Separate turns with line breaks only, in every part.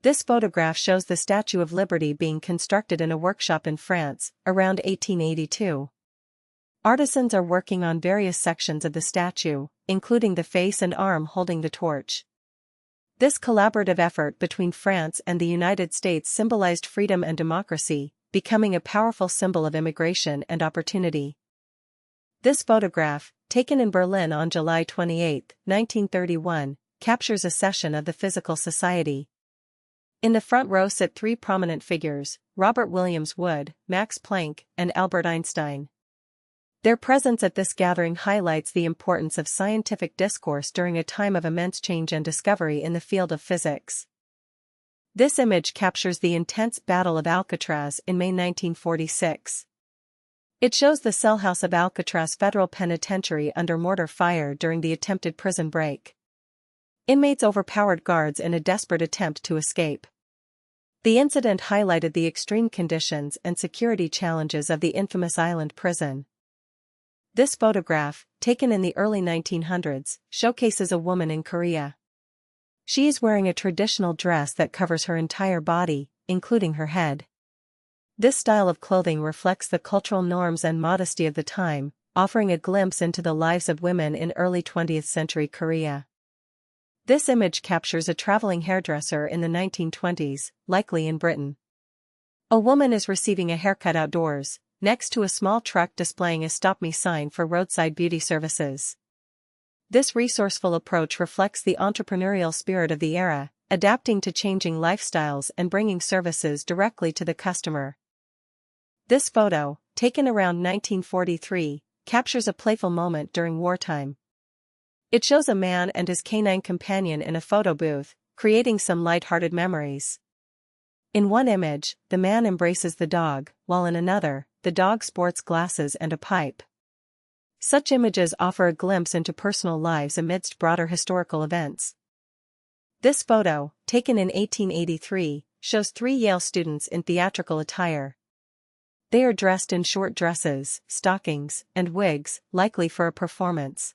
This photograph shows the Statue of Liberty being constructed in a workshop in France, around 1882. Artisans are working on various sections of the statue, including the face and arm holding the torch. This collaborative effort between France and the United States symbolized freedom and democracy, becoming a powerful symbol of immigration and opportunity. This photograph, taken in Berlin on July 28, 1931, captures a session of the Physical Society. In the front row sit three prominent figures: Robert Williams Wood, Max Planck, and Albert Einstein. Their presence at this gathering highlights the importance of scientific discourse during a time of immense change and discovery in the field of physics. This image captures the intense Battle of Alcatraz in May 1946. It shows the cell house of Alcatraz Federal Penitentiary under mortar fire during the attempted prison break. Inmates overpowered guards in a desperate attempt to escape. The incident highlighted the extreme conditions and security challenges of the infamous island prison. This photograph, taken in the early 1900s, showcases a woman in Korea. She is wearing a traditional dress that covers her entire body, including her head. This style of clothing reflects the cultural norms and modesty of the time, offering a glimpse into the lives of women in early 20th century Korea. This image captures a traveling hairdresser in the 1920s, likely in Britain. A woman is receiving a haircut outdoors, next to a small truck displaying a "Stop Me" sign for roadside beauty services. This resourceful approach reflects the entrepreneurial spirit of the era, adapting to changing lifestyles and bringing services directly to the customer. This photo, taken around 1943, captures a playful moment during wartime. It shows a man and his canine companion in a photo booth, creating some light-hearted memories. In one image, the man embraces the dog, while in another, the dog sports glasses and a pipe. Such images offer a glimpse into personal lives amidst broader historical events. This photo, taken in 1883, shows three Yale students in theatrical attire. They are dressed in short dresses, stockings, and wigs, likely for a performance.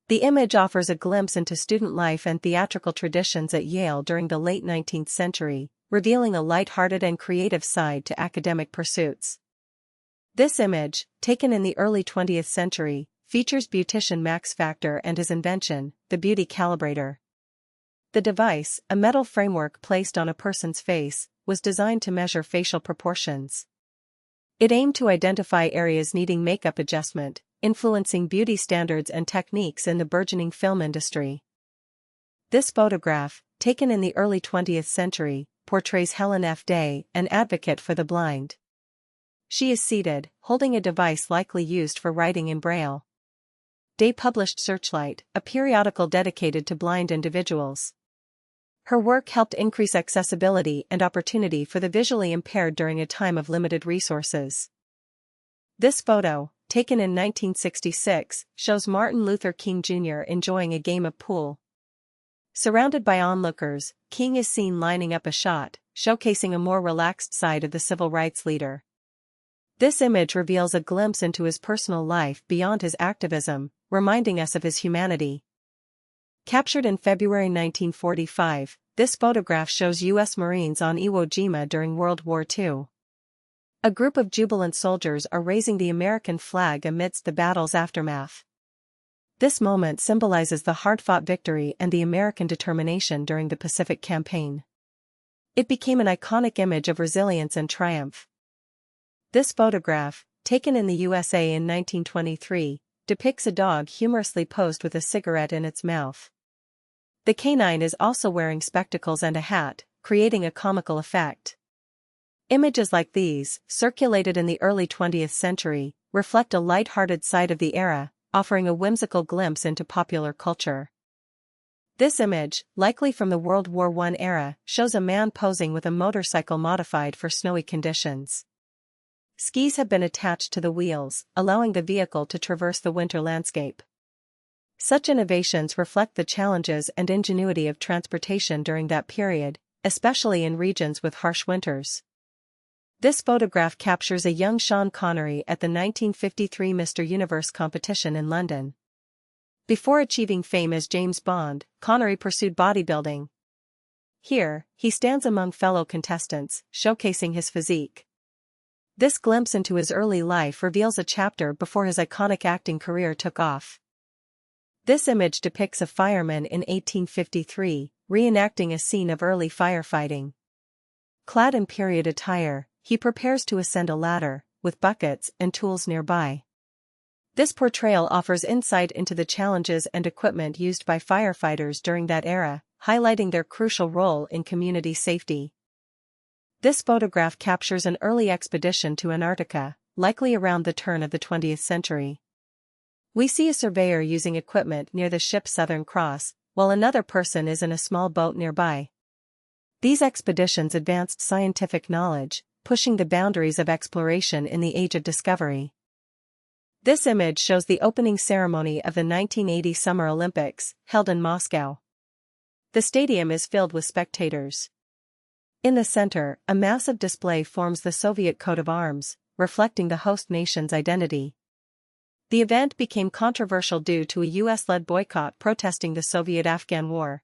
The image offers a glimpse into student life and theatrical traditions at Yale during the late 19th century, revealing a light-hearted and creative side to academic pursuits. This image, taken in the early 20th century, features beautician Max Factor and his invention, the beauty calibrator. The device, a metal framework placed on a person's face, was designed to measure facial proportions. It aimed to identify areas needing makeup adjustment, influencing beauty standards and techniques in the burgeoning film industry. This photograph, taken in the early 20th century, portrays Helen F. Day, an advocate for the blind. She is seated, holding a device likely used for writing in Braille. Day published Searchlight, a periodical dedicated to blind individuals. Her work helped increase accessibility and opportunity for the visually impaired during a time of limited resources. This photo, taken in 1966, shows Martin Luther King Jr. enjoying a game of pool. Surrounded by onlookers, King is seen lining up a shot, showcasing a more relaxed side of the civil rights leader. This image reveals a glimpse into his personal life beyond his activism, reminding us of his humanity. Captured in February 1945, this photograph shows U.S. Marines on Iwo Jima during World War II. A group of jubilant soldiers are raising the American flag amidst the battle's aftermath. This moment symbolizes the hard-fought victory and the American determination during the Pacific Campaign. It became an iconic image of resilience and triumph. This photograph, taken in the USA in 1923, depicts a dog humorously posed with a cigarette in its mouth. The canine is also wearing spectacles and a hat, creating a comical effect. Images like these, circulated in the early 20th century, reflect a light-hearted side of the era, offering a whimsical glimpse into popular culture. This image, likely from the World War I era, shows a man posing with a motorcycle modified for snowy conditions. Skis have been attached to the wheels, allowing the vehicle to traverse the winter landscape. Such innovations reflect the challenges and ingenuity of transportation during that period, especially in regions with harsh winters. This photograph captures a young Sean Connery at the 1953 Mr. Universe competition in London. Before achieving fame as James Bond, Connery pursued bodybuilding. Here, he stands among fellow contestants, showcasing his physique. This glimpse into his early life reveals a chapter before his iconic acting career took off. This image depicts a fireman in 1853, reenacting a scene of early firefighting. Clad in period attire, he prepares to ascend a ladder, with buckets and tools nearby. This portrayal offers insight into the challenges and equipment used by firefighters during that era, highlighting their crucial role in community safety. This photograph captures an early expedition to Antarctica, likely around the turn of the 20th century. We see a surveyor using equipment near the ship's southern cross, while another person is in a small boat nearby. These expeditions advanced scientific knowledge, pushing the boundaries of exploration in the age of discovery. This image shows the opening ceremony of the 1980 Summer Olympics, held in Moscow. The stadium is filled with spectators. In the center, a massive display forms the Soviet coat of arms, reflecting the host nation's identity. The event became controversial due to a US-led boycott protesting the Soviet-Afghan War.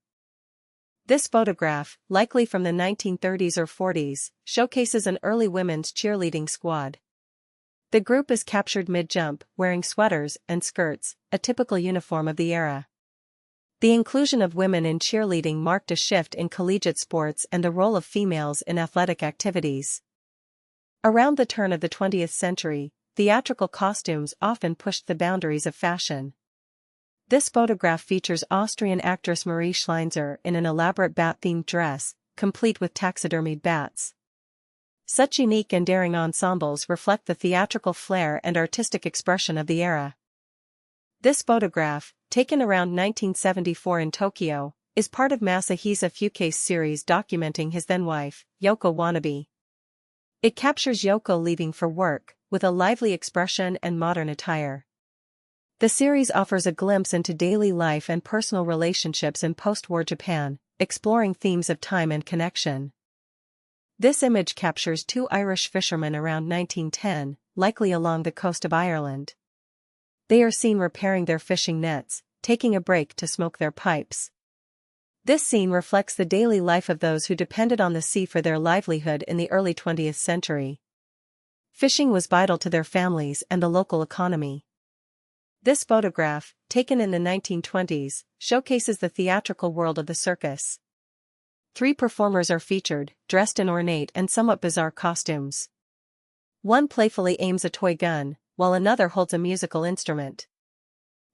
This photograph, likely from the 1930s or 40s, showcases an early women's cheerleading squad. The group is captured mid-jump, wearing sweaters and skirts, a typical uniform of the era. The inclusion of women in cheerleading marked a shift in collegiate sports and the role of females in athletic activities. Around the turn of the 20th century, theatrical costumes often pushed the boundaries of fashion. This photograph features Austrian actress Marie Schleinzer in an elaborate bat-themed dress, complete with taxidermied bats. Such unique and daring ensembles reflect the theatrical flair and artistic expression of the era. This photograph, taken around 1974 in Tokyo, is part of Masahisa Fuka's series documenting his then-wife, Yoko Wannabe. It captures Yoko leaving for work, with a lively expression and modern attire. The series offers a glimpse into daily life and personal relationships in post-war Japan, exploring themes of time and connection. This image captures two Irish fishermen around 1910, likely along the coast of Ireland. They are seen repairing their fishing nets, taking a break to smoke their pipes. This scene reflects the daily life of those who depended on the sea for their livelihood in the early 20th century. Fishing was vital to their families and the local economy. This photograph, taken in the 1920s, showcases the theatrical world of the circus. Three performers are featured, dressed in ornate and somewhat bizarre costumes. One playfully aims a toy gun, while another holds a musical instrument.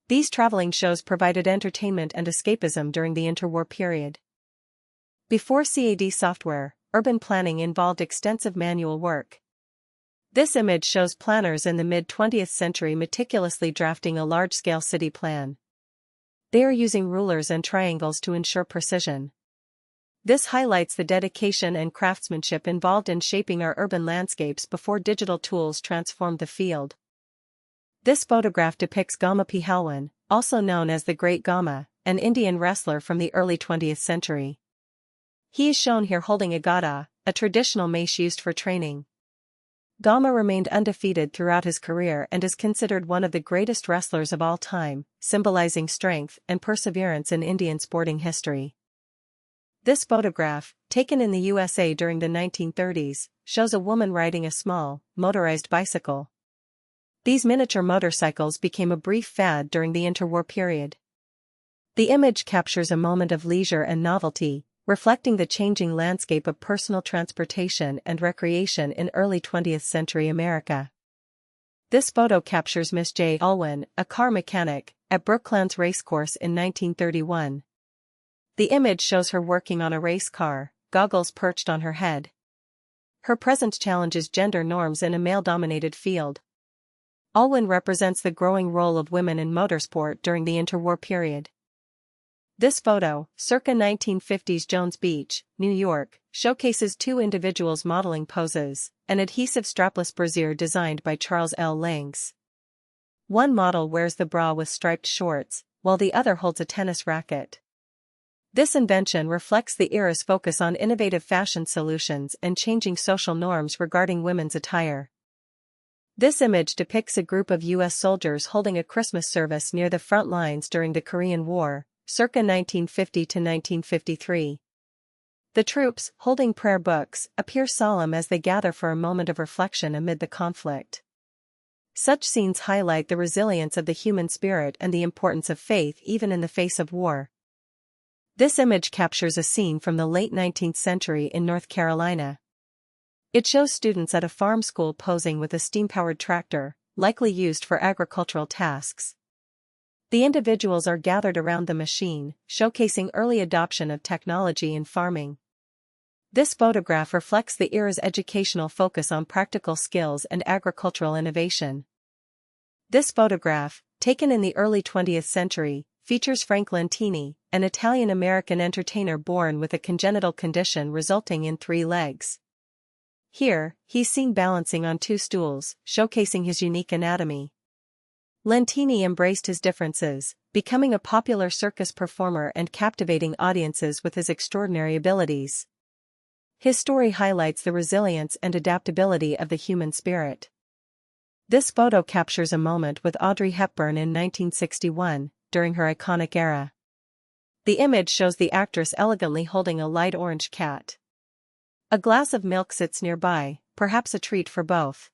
These traveling shows provided entertainment and escapism during the interwar period. Before CAD software, urban planning involved extensive manual work. This image shows planners in the mid-20th century meticulously drafting a large-scale city plan. They are using rulers and triangles to ensure precision. This highlights the dedication and craftsmanship involved in shaping our urban landscapes before digital tools transformed the field. This photograph depicts Gama Pihalwan, also known as the Great Gama, an Indian wrestler from the early 20th century. He is shown here holding a gada, a traditional mace used for training. Gama remained undefeated throughout his career and is considered one of the greatest wrestlers of all time, symbolizing strength and perseverance in Indian sporting history. This photograph, taken in the USA during the 1930s, shows a woman riding a small, motorized bicycle. These miniature motorcycles became a brief fad during the interwar period. The image captures a moment of leisure and novelty, reflecting the changing landscape of personal transportation and recreation in early 20th century America. This photo captures Miss J. Alwyn, a car mechanic, at Brooklands Racecourse in 1931. The image shows her working on a race car, goggles perched on her head. Her presence challenges gender norms in a male-dominated field. Alwyn represents the growing role of women in motorsport during the interwar period. This photo, circa 1950s Jones Beach, New York, showcases two individuals modeling poses, an adhesive strapless brassiere designed by Charles L. Langs. One model wears the bra with striped shorts, while the other holds a tennis racket. This invention reflects the era's focus on innovative fashion solutions and changing social norms regarding women's attire. This image depicts a group of U.S. soldiers holding a Christmas service near the front lines during the Korean War, circa 1950 to 1953. The troops, holding prayer books, appear solemn as they gather for a moment of reflection amid the conflict. Such scenes highlight the resilience of the human spirit and the importance of faith even in the face of war. This image captures a scene from the late 19th century in North Carolina. It shows students at a farm school posing with a steam-powered tractor, likely used for agricultural tasks. The individuals are gathered around the machine, showcasing early adoption of technology in farming. This photograph reflects the era's educational focus on practical skills and agricultural innovation. This photograph, taken in the early 20th century, features Frank Lentini, an Italian-American entertainer born with a congenital condition resulting in 3 legs. Here, he's seen balancing on 2 stools, showcasing his unique anatomy. Lentini embraced his differences, becoming a popular circus performer and captivating audiences with his extraordinary abilities. His story highlights the resilience and adaptability of the human spirit. This photo captures a moment with Audrey Hepburn in 1961, during her iconic era. The image shows the actress elegantly holding a light orange cat. A glass of milk sits nearby, perhaps a treat for both.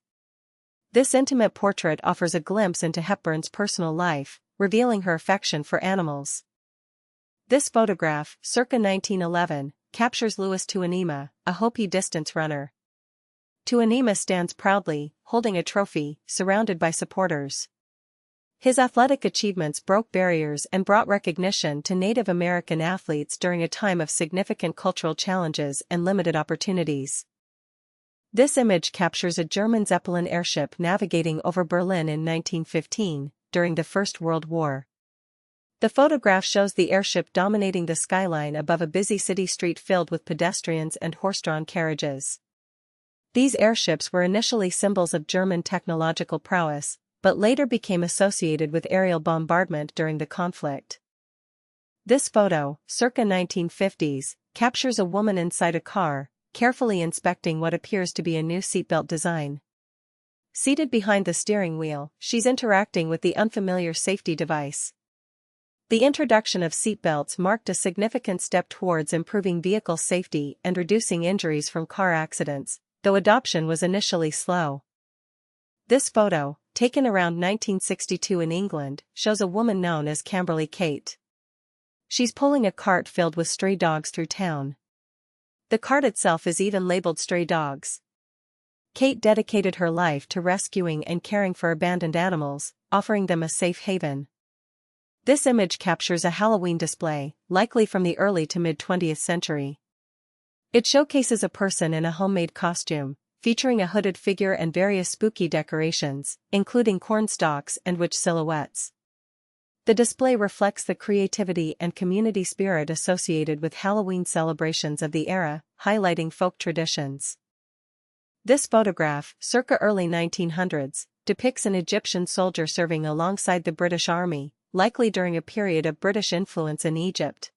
This intimate portrait offers a glimpse into Hepburn's personal life, revealing her affection for animals. This photograph, circa 1911, captures Louis Tuanima, a Hopi distance runner. Tuanima stands proudly, holding a trophy, surrounded by supporters. His athletic achievements broke barriers and brought recognition to Native American athletes during a time of significant cultural challenges and limited opportunities. This image captures a German Zeppelin airship navigating over Berlin in 1915, during the First World War. The photograph shows the airship dominating the skyline above a busy city street filled with pedestrians and horse-drawn carriages. These airships were initially symbols of German technological prowess, but later became associated with aerial bombardment during the conflict. This photo, circa 1950s, captures a woman inside a car, carefully inspecting what appears to be a new seatbelt design. Seated behind the steering wheel, she's interacting with the unfamiliar safety device. The introduction of seatbelts marked a significant step towards improving vehicle safety and reducing injuries from car accidents, though adoption was initially slow. This photo, taken around 1962 in England, shows a woman known as Camberly Kate. She's pulling a cart filled with stray dogs through town. The cart itself is even labeled Stray Dogs. Kate dedicated her life to rescuing and caring for abandoned animals, offering them a safe haven. This image captures a Halloween display, likely from the early to mid-20th century. It showcases a person in a homemade costume, featuring a hooded figure and various spooky decorations, including corn stalks and witch silhouettes. The display reflects the creativity and community spirit associated with Halloween celebrations of the era, highlighting folk traditions. This photograph, circa early 1900s, depicts an Egyptian soldier serving alongside the British Army, likely during a period of British influence in Egypt.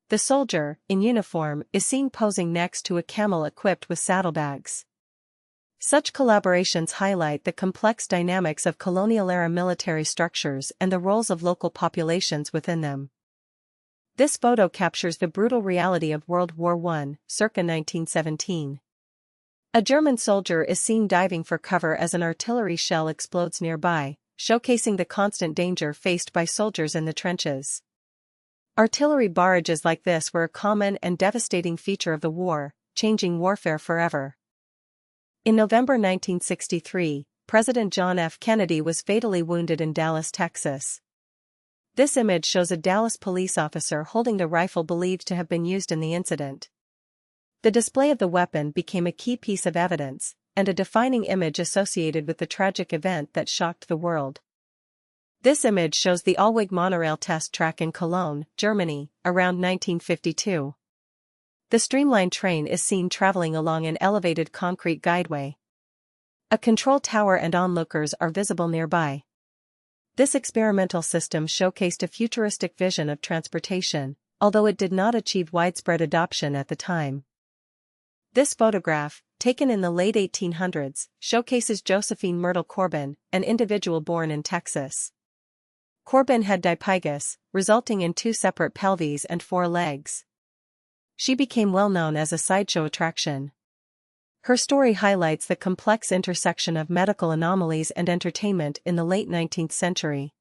The soldier, in uniform, is seen posing next to a camel equipped with saddlebags. Such collaborations highlight the complex dynamics of colonial-era military structures and the roles of local populations within them. This photo captures the brutal reality of World War I, circa 1917. A German soldier is seen diving for cover as an artillery shell explodes nearby, showcasing the constant danger faced by soldiers in the trenches. Artillery barrages like this were a common and devastating feature of the war, changing warfare forever. In November 1963, President John F. Kennedy was fatally wounded in Dallas, Texas. This image shows a Dallas police officer holding the rifle believed to have been used in the incident. The display of the weapon became a key piece of evidence, and a defining image associated with the tragic event that shocked the world. This image shows the Allweg monorail test track in Cologne, Germany, around 1952. The streamlined train is seen traveling along an elevated concrete guideway. A control tower and onlookers are visible nearby. This experimental system showcased a futuristic vision of transportation, although it did not achieve widespread adoption at the time. This photograph, taken in the late 1800s, showcases Josephine Myrtle Corbin, an individual born in Texas. Corbin had dipygus, resulting in 2 separate pelvises and 4 legs. She became well known as a sideshow attraction. Her story highlights the complex intersection of medical anomalies and entertainment in the late 19th century.